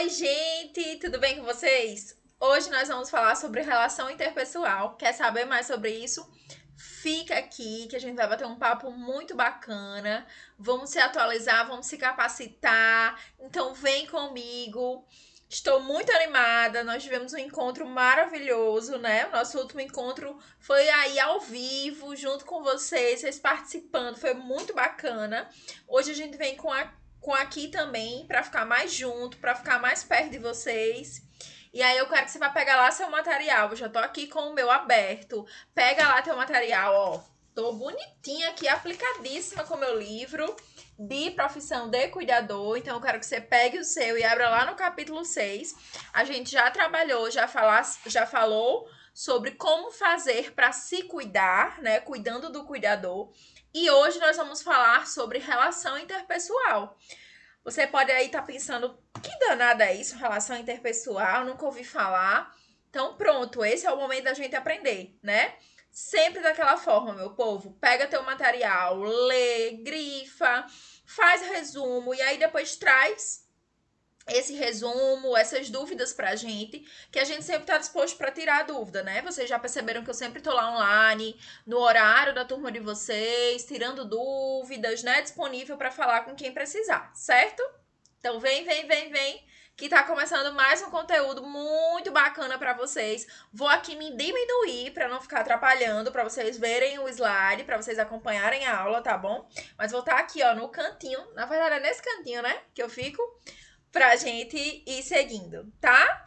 Oi, gente, tudo bem com vocês? Hoje nós vamos falar sobre relação interpessoal. Quer saber mais sobre isso? Fica aqui que a gente vai bater um papo muito bacana. Vamos se atualizar, vamos se capacitar. Então vem comigo. Estou muito animada. Nós tivemos um encontro maravilhoso, né? O nosso último encontro foi aí ao vivo, junto com vocês participando. Foi muito bacana. Hoje a gente vem com aqui também, para ficar mais junto, para ficar mais perto de vocês. E aí eu quero que você vá pegar lá seu material. Eu já tô aqui com o meu aberto. Pega lá teu material, ó. Tô bonitinha aqui, aplicadíssima com o meu livro de profissão de cuidador. Então eu quero que você pegue o seu e abra lá no capítulo 6. A gente já trabalhou, já falou sobre como fazer para se cuidar, né? Cuidando do cuidador. E hoje nós vamos falar sobre relação interpessoal. Você pode aí estar pensando, que danada é isso, relação interpessoal? Nunca ouvi falar. Então pronto, esse é o momento da gente aprender, né? Sempre daquela forma, meu povo. Pega teu material, lê, grifa, faz resumo e aí depois traz esse resumo, essas dúvidas pra gente, que a gente sempre tá disposto para tirar a dúvida, né? Vocês já perceberam que eu sempre tô lá online, no horário da turma de vocês, tirando dúvidas, né? Disponível para falar com quem precisar, certo? Então vem, que tá começando mais um conteúdo muito bacana para vocês. Vou aqui me diminuir para não ficar atrapalhando, para vocês verem o slide, para vocês acompanharem a aula, tá bom? Mas vou estar aqui, ó, no cantinho, na verdade é nesse cantinho, né, que eu fico, pra gente ir seguindo, tá?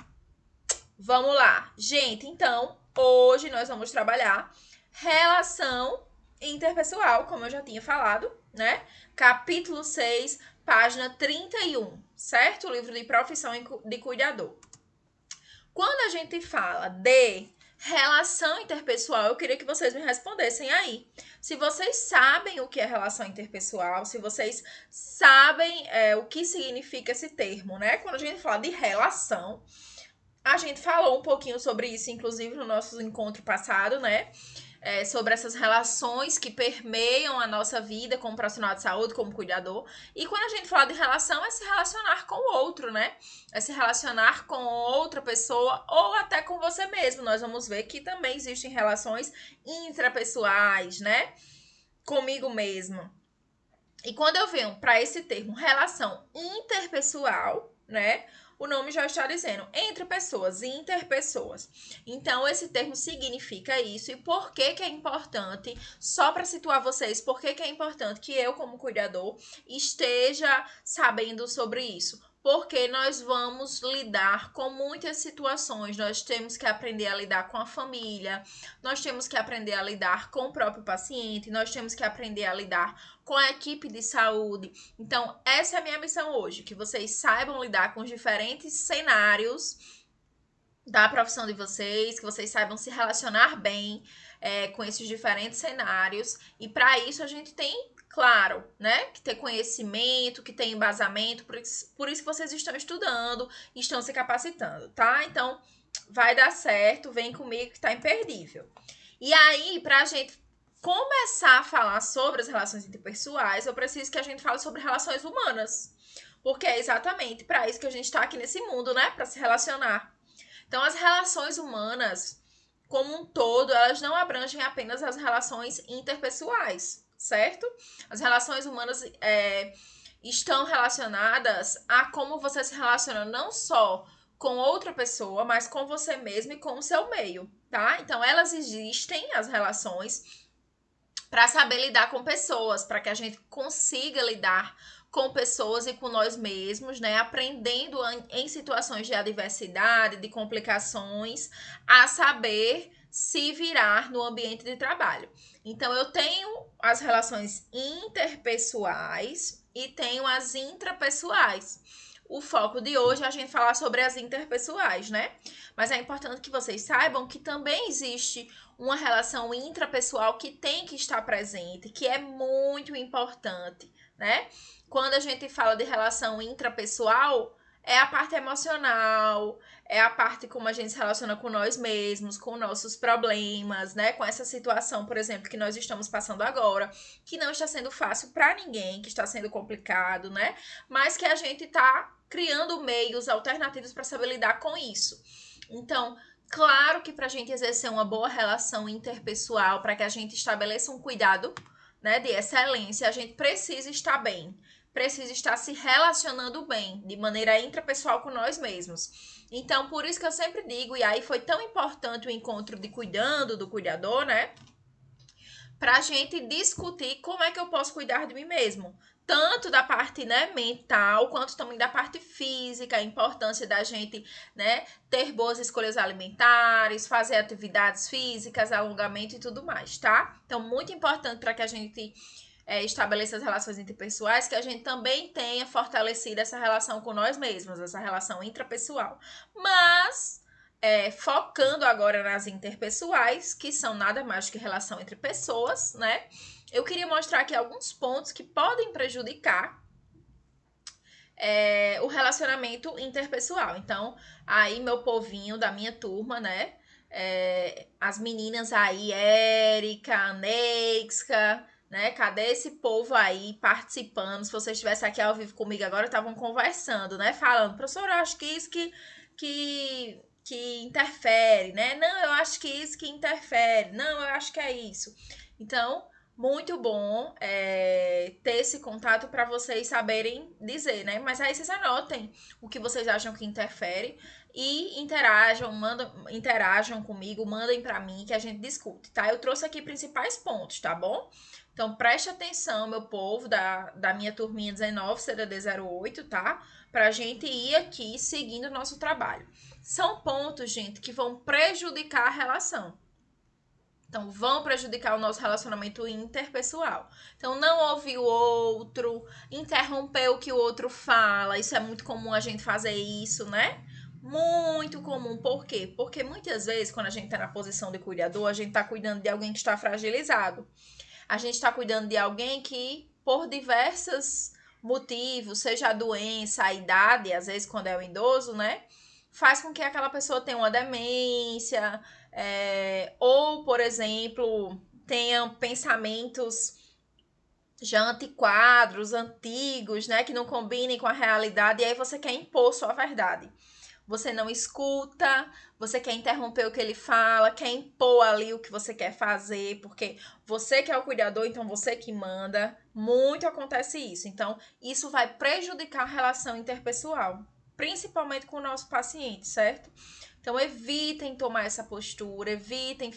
Vamos lá. Gente, então, hoje nós vamos trabalhar relação interpessoal, como eu já tinha falado, né? Capítulo 6, página 31, certo? O livro de profissão de cuidador. Quando a gente fala de relação interpessoal, eu queria que vocês me respondessem aí. Se vocês sabem o que é relação interpessoal, se vocês sabem o que significa esse termo, né? Quando a gente fala de relação, a gente falou um pouquinho sobre isso, inclusive, no nosso encontro passado, né? Sobre essas relações que permeiam a nossa vida como profissional de saúde, como cuidador. E quando a gente fala de relação, é se relacionar com o outro, né? É se relacionar com outra pessoa ou até com você mesmo. Nós vamos ver que também existem relações intrapessoais, né? Comigo mesmo. E quando eu venho para esse termo relação interpessoal, né? O nome já está dizendo entre pessoas, interpessoas. Então, esse termo significa isso. E por que é importante, só para situar vocês, por que é importante que eu, como cuidador, esteja sabendo sobre isso? Porque nós vamos lidar com muitas situações. Nós temos que aprender a lidar com a família, nós temos que aprender a lidar com o próprio paciente, nós temos que aprender a lidar com a equipe de saúde. Então, essa é a minha missão hoje, que vocês saibam lidar com os diferentes cenários da profissão de vocês, que vocês saibam se relacionar bem com esses diferentes cenários. E para isso a gente tem, claro, né, que ter conhecimento, que ter embasamento, por isso que vocês estão estudando, estão se capacitando, tá? Então, vai dar certo, vem comigo que tá imperdível. E aí, pra gente começar a falar sobre as relações interpessoais, eu preciso que a gente fale sobre relações humanas. Porque é exatamente para isso que a gente está aqui nesse mundo, né? Para se relacionar. Então, as relações humanas, como um todo, elas não abrangem apenas as relações interpessoais, certo? As relações humanas estão relacionadas a como você se relaciona não só com outra pessoa, mas com você mesmo e com o seu meio, tá? Então, elas existem, as relações, para saber lidar com pessoas, para que a gente consiga lidar com pessoas e com nós mesmos, né? Aprendendo em situações de adversidade, de complicações, a saber se virar no ambiente de trabalho. Então, eu tenho as relações interpessoais e tenho as intrapessoais. O foco de hoje é a gente falar sobre as interpessoais, né? Mas é importante que vocês saibam que também existe uma relação intrapessoal que tem que estar presente, que é muito importante, né? Quando a gente fala de relação intrapessoal, é a parte emocional, é a parte como a gente se relaciona com nós mesmos, com nossos problemas, né? Com essa situação, por exemplo, que nós estamos passando agora, que não está sendo fácil para ninguém, que está sendo complicado, né? Mas que a gente tá criando meios alternativos para saber lidar com isso. Então, claro que para a gente exercer uma boa relação interpessoal, para que a gente estabeleça um cuidado, né, de excelência, a gente precisa estar bem, precisa estar se relacionando bem, de maneira intrapessoal com nós mesmos. Então, por isso que eu sempre digo, e aí foi tão importante o encontro de cuidando do cuidador, né? Pra gente discutir como é que eu posso cuidar de mim mesmo. Tanto da parte, né, mental, quanto também da parte física, a importância da gente, né, ter boas escolhas alimentares, fazer atividades físicas, alongamento e tudo mais, tá? Então, muito importante para que a gente estabeleça as relações interpessoais, que a gente também tenha fortalecido essa relação com nós mesmos, essa relação intrapessoal. Mas, focando agora nas interpessoais, que são nada mais que relação entre pessoas, né? Eu queria mostrar aqui alguns pontos que podem prejudicar o relacionamento interpessoal. Então, aí meu povinho da minha turma, né? As meninas aí, Érica, Neixka, né? Cadê esse povo aí participando? Se vocês estivessem aqui ao vivo comigo agora, estavam conversando, né? Falando, professor, eu acho que isso que interfere, né? Não, eu acho que isso que interfere. Não, eu acho que é isso. Então, muito bom ter esse contato para vocês saberem dizer, né? Mas aí vocês anotem o que vocês acham que interfere e interajam comigo, mandem para mim que a gente discute, tá? Eu trouxe aqui principais pontos, tá bom? Então preste atenção, meu povo, da minha turminha 19, CDD 08, tá? Pra gente ir aqui seguindo o nosso trabalho. São pontos, gente, que vão prejudicar a relação. Então, vão prejudicar o nosso relacionamento interpessoal. Então, não ouvir o outro, interromper o que o outro fala. Isso é muito comum a gente fazer isso, né? Muito comum. Por quê? Porque muitas vezes, quando a gente tá na posição de cuidador, a gente tá cuidando de alguém que está fragilizado. A gente tá cuidando de alguém que, por diversos motivos, seja a doença, a idade, às vezes quando é o idoso, né? Faz com que aquela pessoa tenha uma demência, ou, por exemplo, tenha pensamentos já antiquados, antigos, né? Que não combinem com a realidade, e aí você quer impor sua verdade. Você não escuta, você quer interromper o que ele fala, quer impor ali o que você quer fazer, porque você que é o cuidador, então você que manda. Muito acontece isso. Então, isso vai prejudicar a relação interpessoal, principalmente com o nosso paciente, certo? Então, evitem tomar essa postura, evitem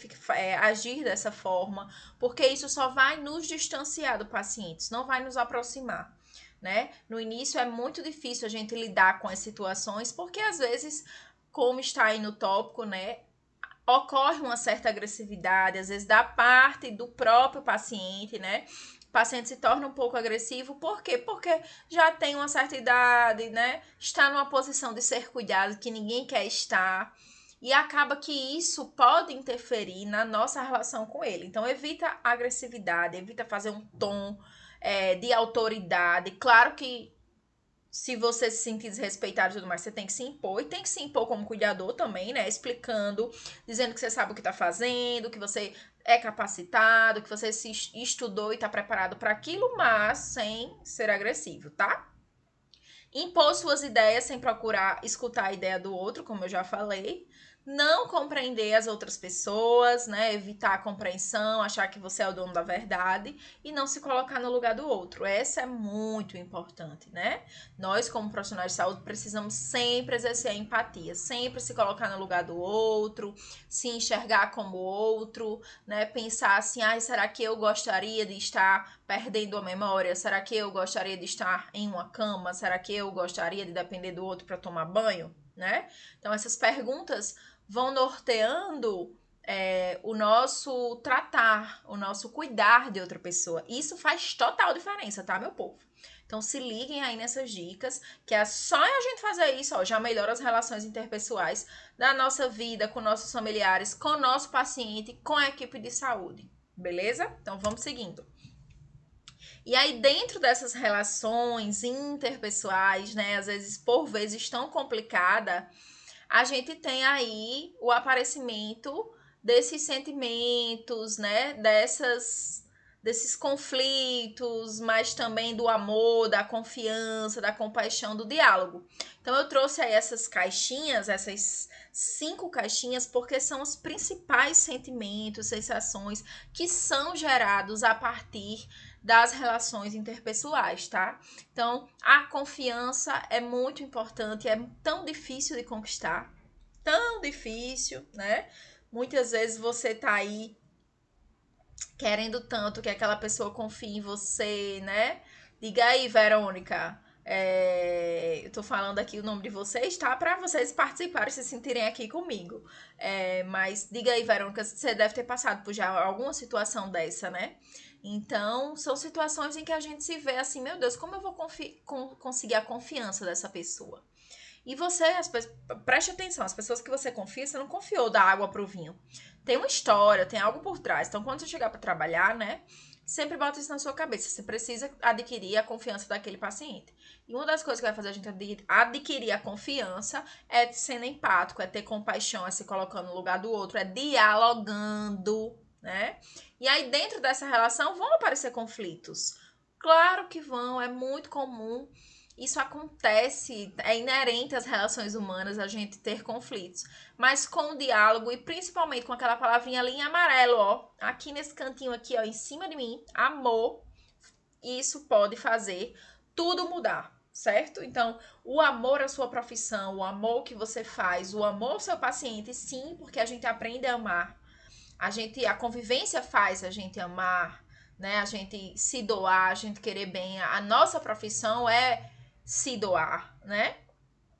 agir dessa forma, porque isso só vai nos distanciar do paciente, não vai nos aproximar. Né? No início é muito difícil a gente lidar com as situações, porque às vezes, como está aí no tópico, né, ocorre uma certa agressividade, às vezes da parte do próprio paciente, né? O paciente se torna um pouco agressivo, por quê? Porque já tem uma certa idade, né? Está numa posição de ser cuidado que ninguém quer estar. E acaba que isso pode interferir na nossa relação com ele. Então, evita a agressividade, evita fazer um tom de autoridade. Claro que se você se sentir desrespeitado e tudo mais, você tem que se impor. E tem que se impor como cuidador também, né? Explicando, dizendo que você sabe o que tá fazendo, que você é capacitado, que você se estudou e tá preparado para aquilo, mas sem ser agressivo, tá? Impor suas ideias sem procurar escutar a ideia do outro, como eu já falei. Não compreender as outras pessoas, né? Evitar a compreensão, achar que você é o dono da verdade e não se colocar no lugar do outro. Essa é muito importante, né? Nós, como profissionais de saúde, precisamos sempre exercer a empatia, sempre se colocar no lugar do outro, se enxergar como outro, né? Pensar assim, será que eu gostaria de estar perdendo a memória? Será que eu gostaria de estar em uma cama? Será que eu gostaria de depender do outro para tomar banho? Né? Então, essas perguntas vão norteando o nosso tratar, o nosso cuidar de outra pessoa. Isso faz total diferença, tá, meu povo? Então, se liguem aí nessas dicas, que é só a gente fazer isso, ó, já melhora as relações interpessoais da nossa vida com nossos familiares, com o nosso paciente, com a equipe de saúde. Beleza? Então, vamos seguindo. E aí, dentro dessas relações interpessoais, né, às vezes, por vezes, tão complicada, a gente tem aí o aparecimento desses sentimentos, né, desses conflitos, mas também do amor, da confiança, da compaixão, do diálogo. Então eu trouxe aí essas caixinhas, essas 5 caixinhas, porque são os principais sentimentos, sensações que são gerados a partir das relações interpessoais, tá? Então, a confiança é muito importante, é tão difícil de conquistar, tão difícil, né? Muitas vezes você tá aí querendo tanto que aquela pessoa confie em você, né? Diga aí, Verônica. Eu tô falando aqui o nome de vocês, tá? Pra vocês participarem, se sentirem aqui comigo. Mas diga aí, Verônica, você deve ter passado por já alguma situação dessa, né? Então, são situações em que a gente se vê assim, meu Deus, como eu vou conseguir a confiança dessa pessoa? E você, preste atenção, as pessoas que você confia, você não confiou da água pro vinho. Tem uma história, tem algo por trás. Então, quando você chegar para trabalhar, né, sempre bota isso na sua cabeça. Você precisa adquirir a confiança daquele paciente. E uma das coisas que vai fazer a gente adquirir a confiança é sendo empático, é ter compaixão, é se colocando no lugar do outro, é dialogando, né? E aí, dentro dessa relação, vão aparecer conflitos. Claro que vão, é muito comum. Isso acontece, é inerente às relações humanas a gente ter conflitos. Mas com o diálogo e principalmente com aquela palavrinha ali em amarelo, ó, aqui nesse cantinho aqui, ó, em cima de mim, amor, isso pode fazer tudo mudar, certo? Então, o amor à sua profissão, o amor que você faz, o amor ao seu paciente, sim, porque a gente aprende a amar. A convivência faz a gente amar, né? A gente se doar, a gente querer bem. A nossa profissão é se doar, né?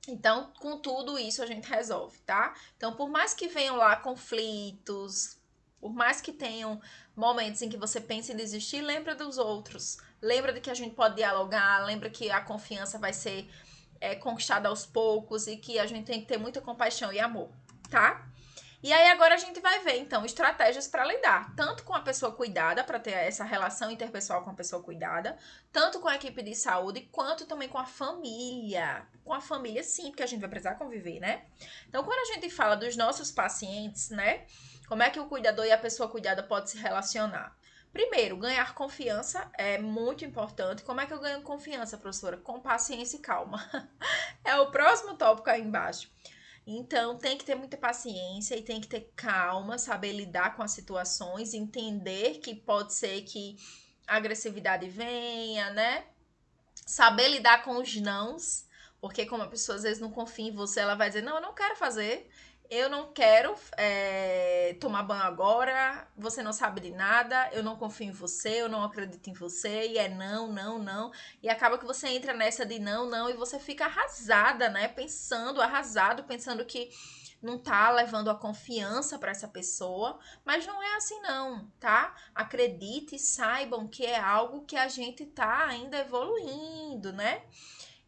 Então, com tudo isso a gente resolve, tá? Então, por mais que venham lá conflitos, por mais que tenham momentos em que você pense em desistir, lembra dos outros. Lembra de que a gente pode dialogar, lembra que a confiança vai ser conquistada aos poucos e que a gente tem que ter muita compaixão e amor, tá? E aí agora a gente vai ver, então, estratégias para lidar, tanto com a pessoa cuidada, para ter essa relação interpessoal com a pessoa cuidada, tanto com a equipe de saúde, quanto também com a família. Com a família, sim, porque a gente vai precisar conviver, né? Então, quando a gente fala dos nossos pacientes, né? Como é que o cuidador e a pessoa cuidada pode se relacionar? Primeiro, ganhar confiança é muito importante. Como é que eu ganho confiança, professora? Com paciência e calma. É o próximo tópico aí embaixo. Então, tem que ter muita paciência e tem que ter calma, saber lidar com as situações, entender que pode ser que a agressividade venha, né? Saber lidar com os nãos, porque como a pessoa às vezes não confia em você, ela vai dizer, não, eu não quero fazer, eu não quero tomar banho agora, você não sabe de nada, eu não confio em você, eu não acredito em você, e é não, não, não. E acaba que você entra nessa de não, não, e você fica arrasada, né? Arrasado, pensando que não tá levando a confiança para essa pessoa, mas não é assim não, tá? Acredite e saibam que é algo que a gente tá ainda evoluindo, né?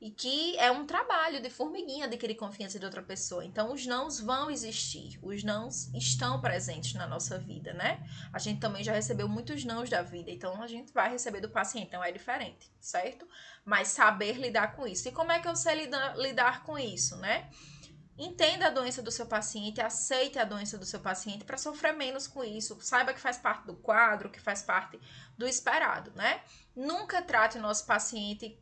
E que é um trabalho de formiguinha adquirir confiança de outra pessoa. Então, os nãos vão existir, os nãos estão presentes na nossa vida, né? A gente também já recebeu muitos nãos da vida, então a gente vai receber do paciente, então é diferente, certo? Mas saber lidar com isso. E como é que eu sei lidar com isso, né? Entenda a doença do seu paciente, aceite a doença do seu paciente para sofrer menos com isso. Saiba que faz parte do quadro, que faz parte do esperado, né? Nunca trate o nosso paciente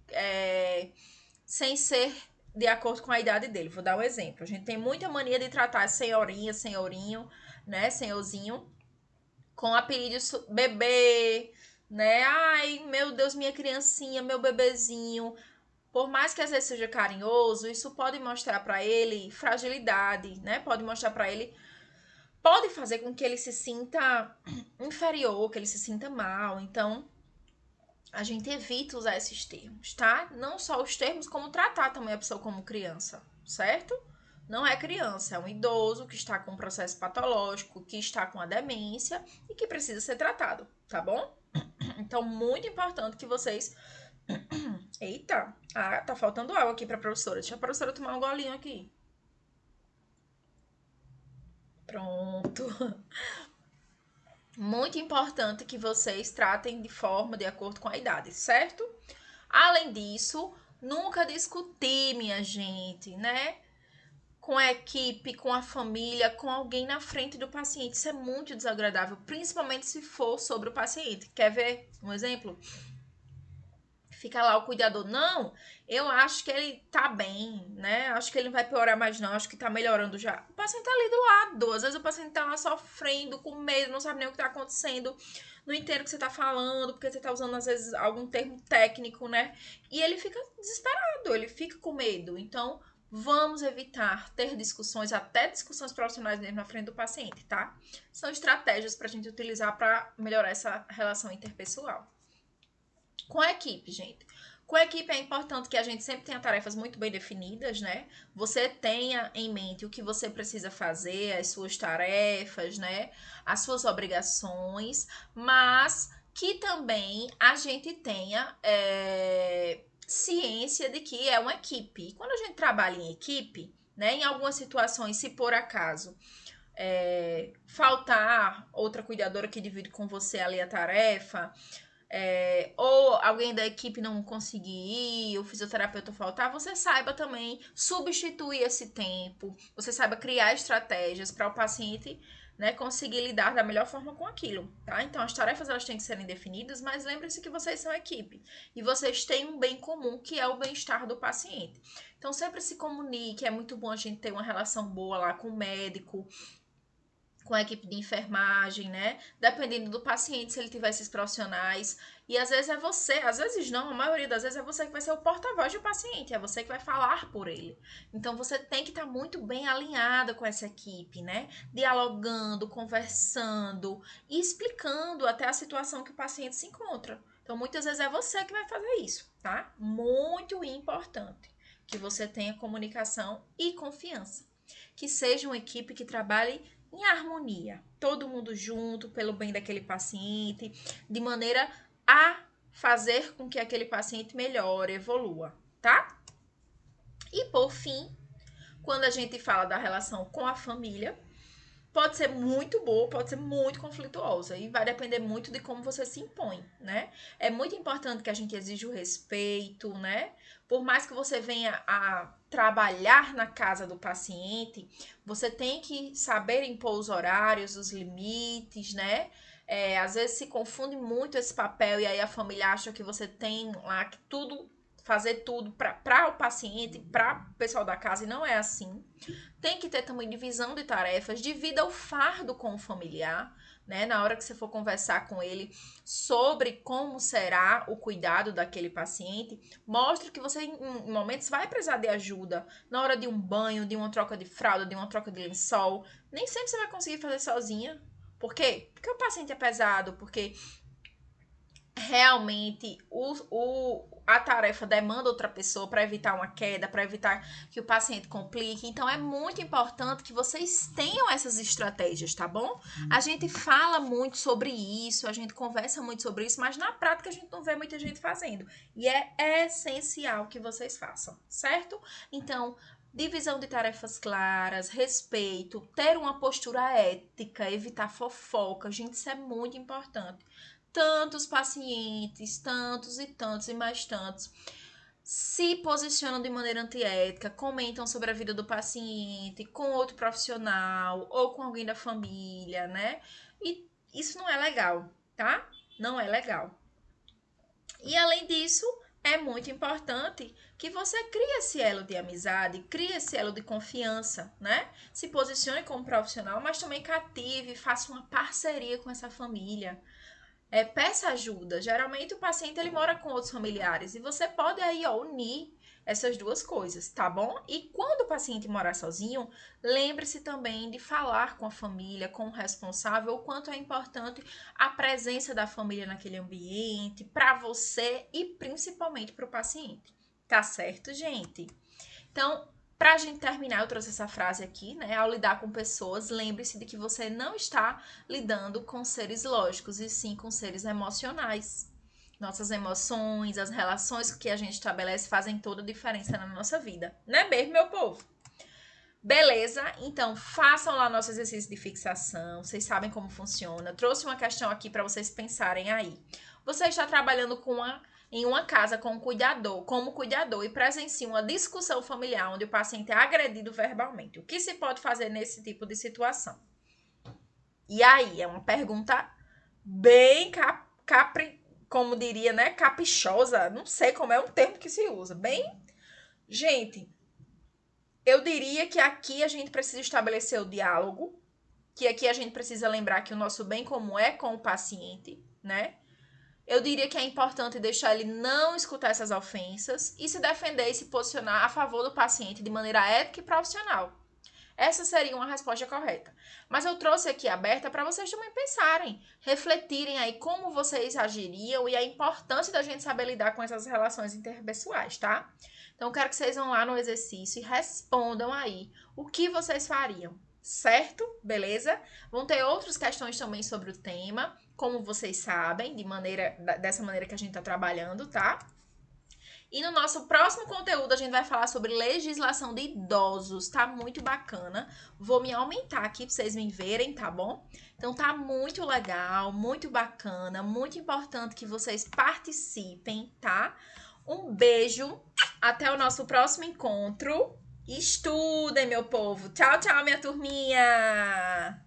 sem ser de acordo com a idade dele. Vou dar um exemplo. A gente tem muita mania de tratar senhorinha, senhorinho, né? Senhorzinho, com apelido bebê, né? Ai, meu Deus, minha criancinha, meu bebezinho. Por mais que às vezes seja carinhoso, isso pode mostrar para ele fragilidade, né? Pode mostrar para ele, pode fazer com que ele se sinta inferior, que ele se sinta mal. Então, a gente evita usar esses termos, tá? Não só os termos, como tratar também a pessoa como criança, certo? Não é criança, é um idoso que está com um processo patológico, que está com a demência e que precisa ser tratado, tá bom? Então, muito importante que vocês. Eita! Ah, tá faltando água aqui pra professora. Deixa a professora tomar um golinho aqui. Pronto. Muito importante que vocês tratem de forma de acordo com a idade, certo? Além disso, nunca discutir, minha gente, né? Com a equipe, com a família, com alguém na frente do paciente. Isso é muito desagradável, principalmente se for sobre o paciente. Quer ver um exemplo? Fica lá o cuidador, não, eu acho que ele tá bem, né? Acho que ele não vai piorar mais, não. Acho que tá melhorando já. O paciente tá ali do lado. Às vezes o paciente tá lá sofrendo, com medo, não sabe nem o que tá acontecendo, não entende o que você tá falando, porque você tá usando, às vezes, algum termo técnico, né? E ele fica desesperado, ele fica com medo. Então, vamos evitar ter discussões, até discussões profissionais mesmo na frente do paciente, tá? São estratégias pra gente utilizar para melhorar essa relação interpessoal. Com a equipe, gente. Com a equipe é importante que a gente sempre tenha tarefas muito bem definidas, né? Você tenha em mente o que você precisa fazer, as suas tarefas, né? As suas obrigações, mas que também a gente tenha ciência de que é uma equipe. E quando a gente trabalha em equipe, né? Em algumas situações, se por acaso faltar outra cuidadora que divide com você ali a tarefa, ou alguém da equipe não conseguir ir, o fisioterapeuta faltar, você saiba também substituir esse tempo, você saiba criar estratégias para o paciente, né, conseguir lidar da melhor forma com aquilo, tá? Então as tarefas elas têm que serem definidas, mas lembre-se que vocês são equipe e vocês têm um bem comum que é o bem-estar do paciente. Então sempre se comunique, é muito bom a gente ter uma relação boa lá com o médico, com a equipe de enfermagem, né? Dependendo do paciente, se ele tiver esses profissionais. E às vezes é você, às vezes não, a maioria das vezes é você que vai ser o porta-voz do paciente, é você que vai falar por ele. Então você tem que estar muito bem alinhada com essa equipe, né? Dialogando, conversando e explicando até a situação que o paciente se encontra. Então muitas vezes é você que vai fazer isso, tá? Muito importante que você tenha comunicação e confiança. Que seja uma equipe que trabalhe em harmonia, todo mundo junto pelo bem daquele paciente, de maneira a fazer com que aquele paciente melhore, evolua, tá? E por fim, quando a gente fala da relação com a família, pode ser muito boa, pode ser muito conflituosa e vai depender muito de como você se impõe, né? É muito importante que a gente exija o respeito, né? Por mais que você venha a trabalhar na casa do paciente, você tem que saber impor os horários, os limites, né? Às vezes se confunde muito esse papel e aí a família acha que você tem lá que tudo fazer tudo para o paciente, para o pessoal da casa e não é assim. Tem que ter também divisão de tarefas, divida o fardo com o familiar, né? Na hora que você for conversar com ele sobre como será o cuidado daquele paciente, mostre que você em momentos vai precisar de ajuda. Na hora de um banho, de uma troca de fralda, de uma troca de lençol, nem sempre você vai conseguir fazer sozinha. Por quê? Porque o paciente é pesado, porque realmente a tarefa demanda outra pessoa para evitar uma queda, para evitar que o paciente complique. Então é muito importante que vocês tenham essas estratégias, tá bom? A gente fala muito sobre isso, a gente conversa muito sobre isso, mas na prática a gente não vê muita gente fazendo. E é essencial que vocês façam, certo? Então, divisão de tarefas claras, respeito, ter uma postura ética, evitar fofoca, gente, isso é muito importante. Tantos pacientes, tantos e tantos e mais tantos, se posicionam de maneira antiética, comentam sobre a vida do paciente com outro profissional ou com alguém da família, né? E isso não é legal, tá? Não é legal. E além disso, é muito importante que você crie esse elo de amizade, crie esse elo de confiança, né? Se posicione como profissional, mas também cative, faça uma parceria com essa família. Peça ajuda. Geralmente o paciente ele mora com outros familiares e você pode aí unir essas duas coisas, tá bom? E quando o paciente morar sozinho, lembre-se também de falar com a família, com o responsável, o quanto é importante a presença da família naquele ambiente, para você e principalmente para o paciente. Tá certo, gente? Então, para a gente terminar, eu trouxe essa frase aqui, né? Ao lidar com pessoas, lembre-se de que você não está lidando com seres lógicos, e sim com seres emocionais. Nossas emoções, as relações que a gente estabelece fazem toda a diferença na nossa vida. Né mesmo, meu povo? Beleza? Então, façam lá nosso exercício de fixação. Vocês sabem como funciona. Trouxe uma questão aqui para vocês pensarem aí. Você está trabalhando em uma casa com um cuidador, como cuidador, e presencia uma discussão familiar onde o paciente é agredido verbalmente. O que se pode fazer nesse tipo de situação? E aí, é uma pergunta bem como diria, né? Caprichosa. Não sei como é um termo que se usa. Bem, gente, eu diria que aqui a gente precisa estabelecer o diálogo, que aqui a gente precisa lembrar que o nosso bem comum é com o paciente, né? Eu diria que é importante deixar ele não escutar essas ofensas e se defender e se posicionar a favor do paciente de maneira ética e profissional. Essa seria uma resposta correta. Mas eu trouxe aqui aberta para vocês também pensarem, refletirem aí como vocês agiriam e a importância da gente saber lidar com essas relações interpessoais, tá? Então, eu quero que vocês vão lá no exercício e respondam aí o que vocês fariam, certo? Beleza? Vão ter outras questões também sobre o tema, como vocês sabem, dessa maneira que a gente está trabalhando, tá? E no nosso próximo conteúdo a gente vai falar sobre legislação de idosos, tá muito bacana. Vou me aumentar aqui pra vocês me verem, tá bom? Então tá muito legal, muito bacana, muito importante que vocês participem, tá? Um beijo, até o nosso próximo encontro. Estudem, meu povo. Tchau, tchau, minha turminha!